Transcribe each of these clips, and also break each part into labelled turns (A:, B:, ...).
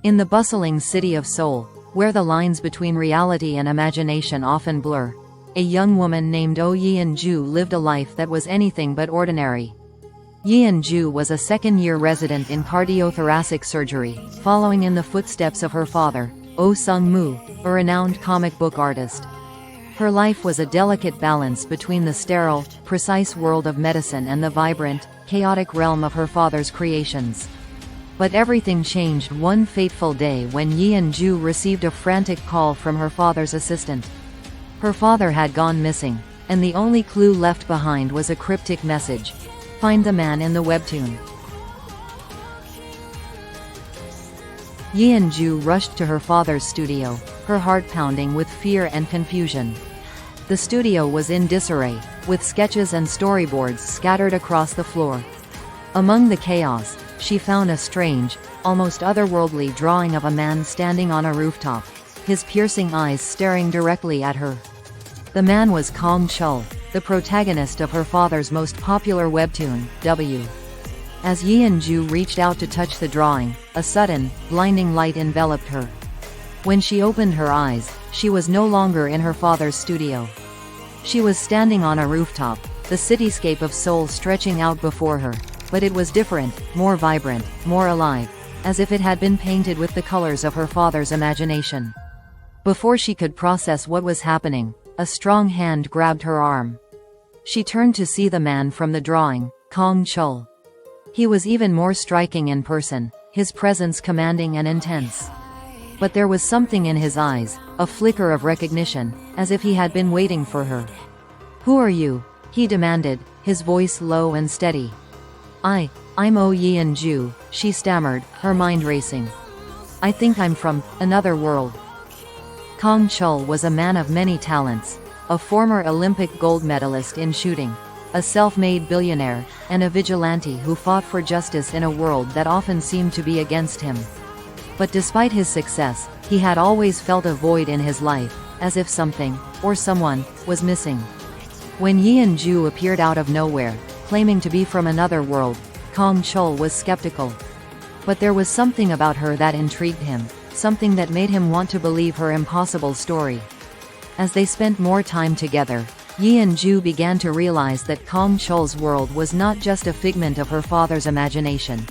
A: In the bustling city of Seoul, where the lines between reality and imagination often blur, a young woman named Oh Yeon Joo lived a life that was anything but ordinary. Yeon Joo was a second-year resident in cardiothoracic surgery, following in the footsteps of her father, Oh Sung-moo, a renowned comic book artist. Her life was a delicate balance between the sterile, precise world of medicine and the vibrant, chaotic realm of her father's creations. But everything changed one fateful day when Yeon Joo received a frantic call from her father's assistant. Her father had gone missing, and the only clue left behind was a cryptic message: "Find the man in the webtoon." Yeon Joo rushed to her father's studio, her heart pounding with fear and confusion. The studio was in disarray, with sketches and storyboards scattered across the floor. Among the chaos, she found a strange, almost otherworldly drawing of a man standing on a rooftop, his piercing eyes staring directly at her. The man was Kang Chul, the protagonist of her father's most popular webtoon, W. As Yeon Joo reached out to touch the drawing, a sudden, blinding light enveloped her. When she opened her eyes, she was no longer in her father's studio. She was standing on a rooftop, the cityscape of Seoul stretching out before her. But it was different, more vibrant, more alive, as if it had been painted with the colors of her father's imagination. Before she could process what was happening, a strong hand grabbed her arm. She turned to see the man from the drawing, Kang Chul. He was even more striking in person, his presence commanding and intense. But there was something in his eyes, a flicker of recognition, as if he had been waiting for her. "Who are you?" he demanded, his voice low and steady. I'm Oh Yeon Joo," she stammered, her mind racing. "I think I'm from another world." Kang Chul was a man of many talents, a former Olympic gold medalist in shooting, a self-made billionaire, and a vigilante who fought for justice in a world that often seemed to be against him. But despite his success, he had always felt a void in his life, as if something, or someone, was missing. When Yeon Joo appeared out of nowhere, claiming to be from another world, Kang Chul was skeptical. But there was something about her that intrigued him, something that made him want to believe her impossible story. As they spent more time together, Yeon Joo began to realize that Kang Chul's world was not just a figment of her father's imagination.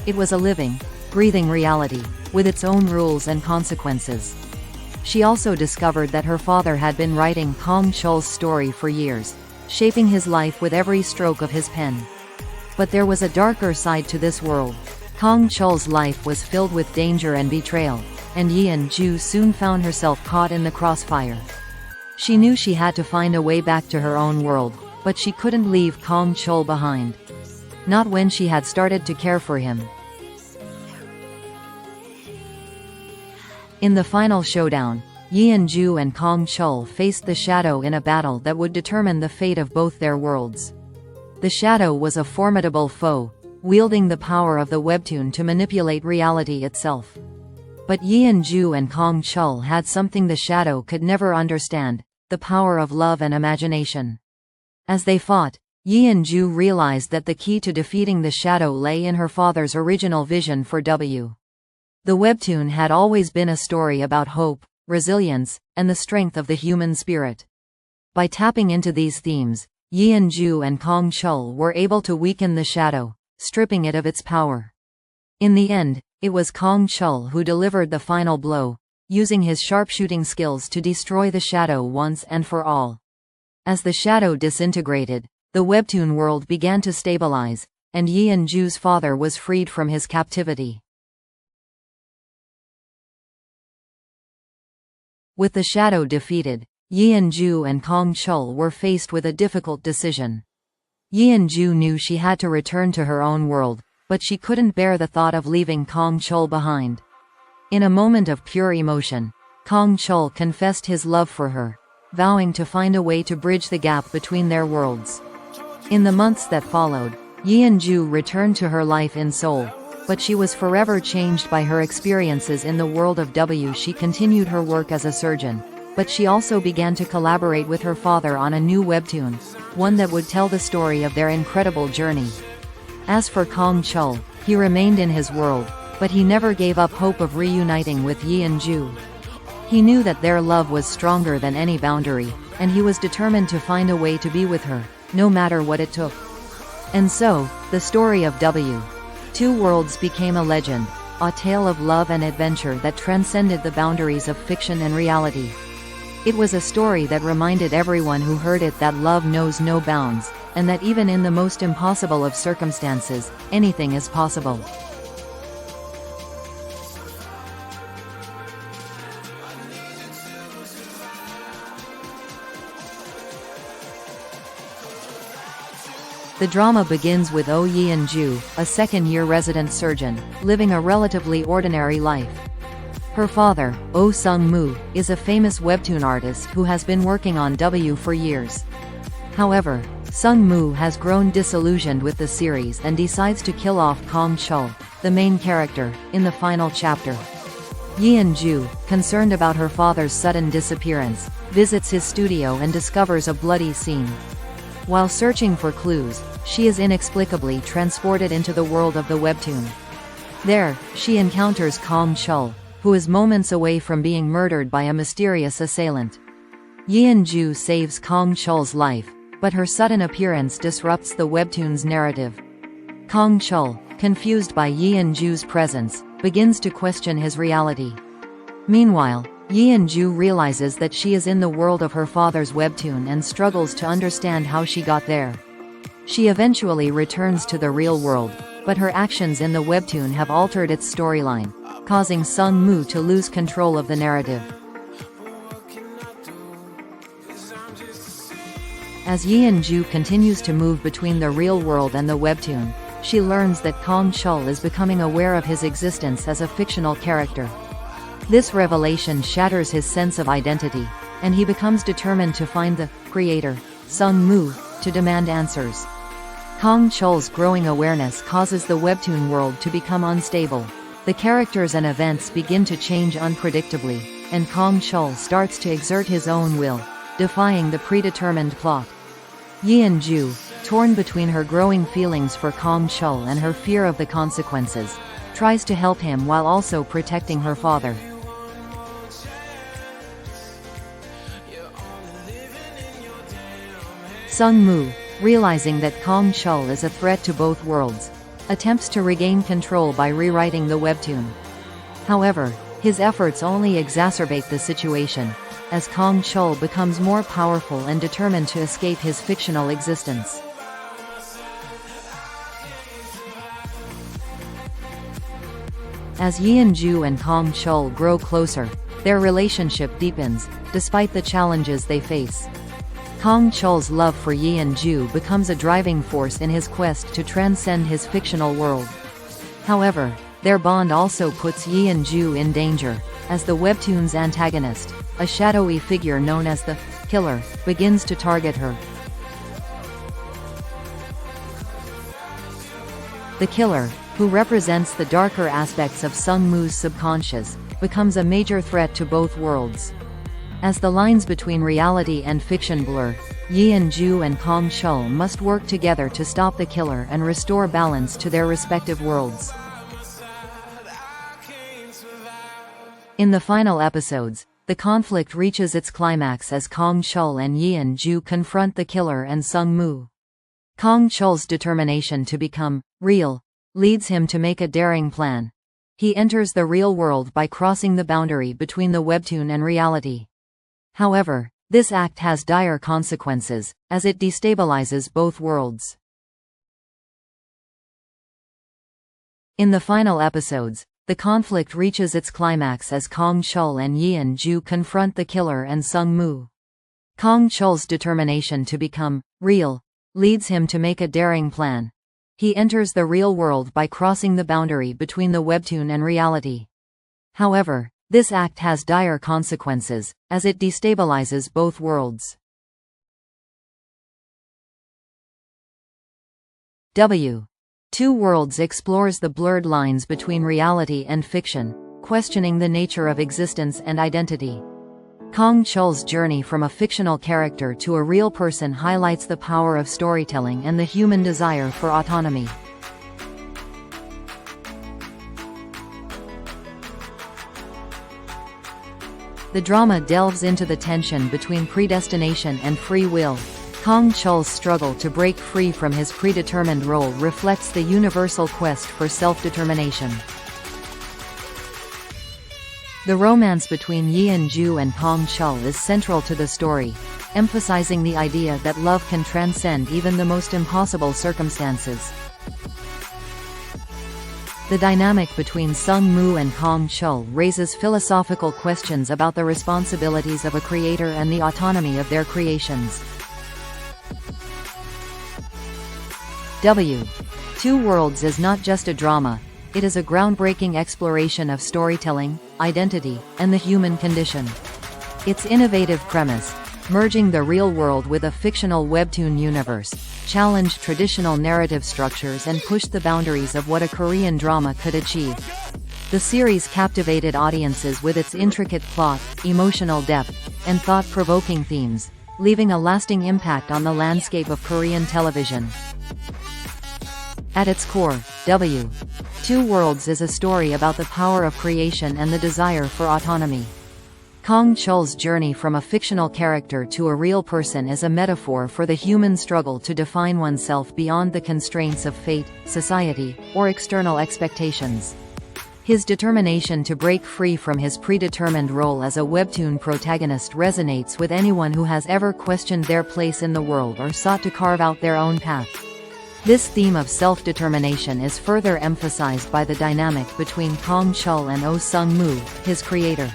A: It was a living, breathing reality, with its own rules and consequences. She also discovered that her father had been writing Kang Chul's story for years, shaping his life with every stroke of his pen. But there was a darker side to this world. Kang Chul's life was filled with danger and betrayal, and Yeon Joo soon found herself caught in the crossfire. She knew she had to find a way back to her own world, but she couldn't leave Kang Chul behind. Not when she had started to care for him. In the final showdown, Yeon Joo and Kang Chul faced the Shadow in a battle that would determine the fate of both their worlds. The Shadow was a formidable foe, wielding the power of the webtoon to manipulate reality itself. But Yeon Joo and Kang Chul had something the Shadow could never understand: the power of love and imagination. As they fought, Yeon Joo realized that the key to defeating the Shadow lay in her father's original vision for W. The webtoon had always been a story about hope, resilience, and the strength of the human spirit. By tapping into these themes, Yeon Joo and Kang Chul were able to weaken the Shadow, stripping it of its power. In the end, it was Kang Chul who delivered the final blow, using his sharpshooting skills to destroy the Shadow once and for all. As the Shadow disintegrated, the webtoon world began to stabilize, and Yeon Joo's father was freed from his captivity. With the Shadow defeated, Yeon Joo and Kang Chul were faced with a difficult decision. Yeon Joo knew she had to return to her own world, but she couldn't bear the thought of leaving Kang Chul behind. In a moment of pure emotion, Kang Chul confessed his love for her, vowing to find a way to bridge the gap between their worlds. In the months that followed, Yeon Joo returned to her life in Seoul, but she was forever changed by her experiences in the world of W. She continued her work as a surgeon, but she also began to collaborate with her father on a new webtoon, one that would tell the story of their incredible journey. As for Kang Chul, he remained in his world, But he never gave up hope of reuniting with Yeon Joo. He knew that their love was stronger than any boundary, and he was determined to find a way to be with her, no matter what it took. And so, the story of Two Worlds became a legend, a tale of love and adventure that transcended the boundaries of fiction and reality. It was a story that reminded everyone who heard it that love knows no bounds, and that even in the most impossible of circumstances, anything is possible. The drama begins with Oh Yeon Joo, a second-year resident surgeon, living a relatively ordinary life. Her father, Oh Sung-moo, is a famous webtoon artist who has been working on W for years. However, Sung-moo has grown disillusioned with the series and decides to kill off Kang Chul, the main character, in the final chapter. Yeon Joo, concerned about her father's sudden disappearance, visits his studio and discovers a bloody scene. While searching for clues, she is inexplicably transported into the world of the webtoon. There, she encounters Kang Chul, who is moments away from being murdered by a mysterious assailant. Yeon Joo saves Kang Chul's life, but her sudden appearance disrupts the webtoon's narrative. Kang Chul, confused by Yeon Joo's presence, begins to question his reality. Meanwhile, Yeon Joo realizes that she is in the world of her father's webtoon and struggles to understand how she got there. She eventually returns to the real world, but her actions in the webtoon have altered its storyline, causing Sung-moo to lose control of the narrative. As Yeon Joo continues to move between the real world and the webtoon, she learns that Kang Chul is becoming aware of his existence as a fictional character. This revelation shatters his sense of identity, and he becomes determined to find the creator, Sung-moo, to demand answers. Kang Chul's growing awareness causes the webtoon world to become unstable. The characters and events begin to change unpredictably, and Kang Chul starts to exert his own will, defying the predetermined plot. Yeon Joo, torn between her growing feelings for Kang Chul and her fear of the consequences, tries to help him while also protecting her father. Sung-moo, realizing that Kang Chul is a threat to both worlds, attempts to regain control by rewriting the webtoon. However, his efforts only exacerbate the situation, as Kang Chul becomes more powerful and determined to escape his fictional existence. As Yeon Joo and Kang Chul grow closer, their relationship deepens, despite the challenges they face. Kang Chul's love for Yeon Joo becomes a driving force in his quest to transcend his fictional world. However, their bond also puts Yeon Joo in danger, as the webtoon's antagonist, a shadowy figure known as the Killer, begins to target her. The Killer, who represents the darker aspects of Sung-moo's subconscious, becomes a major threat to both worlds. As the lines between reality and fiction blur, Yeon Joo and Kang Chul must work together to stop the Killer and restore balance to their respective worlds. In the final episodes, the conflict reaches its climax as Kang Chul and Yeon Joo confront the Killer and Sung-moo. Kang Chul's determination to become real leads him to make a daring plan. He enters the real world by crossing the boundary between the webtoon and reality. However, this act has dire consequences, as it destabilizes both worlds. In the final episodes, the conflict reaches its climax as Kang Chul and Yeon Joo confront the Killer and Sung-moo. Kang Chul's determination to become real leads him to make a daring plan. He enters the real world by crossing the boundary between the webtoon and reality. However, this act has dire consequences, as it destabilizes both worlds. Two Worlds explores the blurred lines between reality and fiction, questioning the nature of existence and identity. Kang Chul's journey from a fictional character to a real person highlights the power of storytelling and the human desire for autonomy. The drama delves into the tension between predestination and free will. Kang Chul's struggle to break free from his predetermined role reflects the universal quest for self-determination. The romance between Oh Yeon Joo and Kang Chul is central to the story, emphasizing the idea that love can transcend even the most impossible circumstances. The dynamic between Sung-moo and Kang Chul raises philosophical questions about the responsibilities of a creator and the autonomy of their creations. Two Worlds is not just a drama, it is a groundbreaking exploration of storytelling, identity, and the human condition. Its innovative premise, merging the real world with a fictional webtoon universe, challenged traditional narrative structures and pushed the boundaries of what a Korean drama could achieve. The series captivated audiences with its intricate plot, emotional depth, and thought-provoking themes, leaving a lasting impact on the landscape of Korean television. At its core, Two Worlds is a story about the power of creation and the desire for autonomy. Kang Chul's journey from a fictional character to a real person is a metaphor for the human struggle to define oneself beyond the constraints of fate, society, or external expectations. His determination to break free from his predetermined role as a webtoon protagonist resonates with anyone who has ever questioned their place in the world or sought to carve out their own path. This theme of self-determination is further emphasized by the dynamic between Kang Chul and Oh Sung-moo, his creator.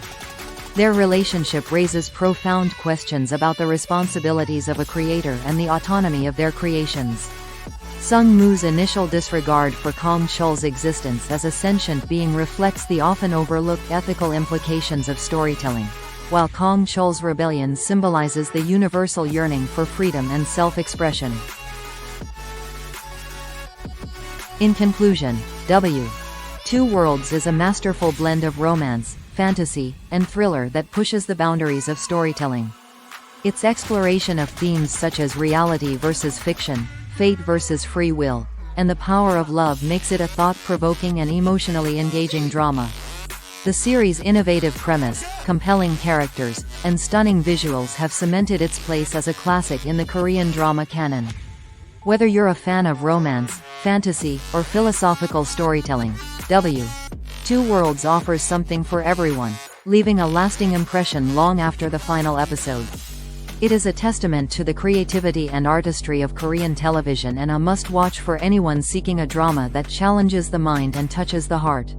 A: Their relationship raises profound questions about the responsibilities of a creator and the autonomy of their creations. Sung-moo's initial disregard for Kang Chul's existence as a sentient being reflects the often overlooked ethical implications of storytelling, while Kang Chul's rebellion symbolizes the universal yearning for freedom and self-expression. In conclusion, Two Worlds is a masterful blend of romance, fantasy, and thriller that pushes the boundaries of storytelling. Its exploration of themes such as reality versus fiction, fate versus free will, and the power of love makes it a thought-provoking and emotionally engaging drama. The series' innovative premise, compelling characters, and stunning visuals have cemented its place as a classic in the Korean drama canon. Whether you're a fan of romance, fantasy, or philosophical storytelling, Two Worlds offers something for everyone, leaving a lasting impression long after the final episode. It is a testament to the creativity and artistry of Korean television and a must-watch for anyone seeking a drama that challenges the mind and touches the heart.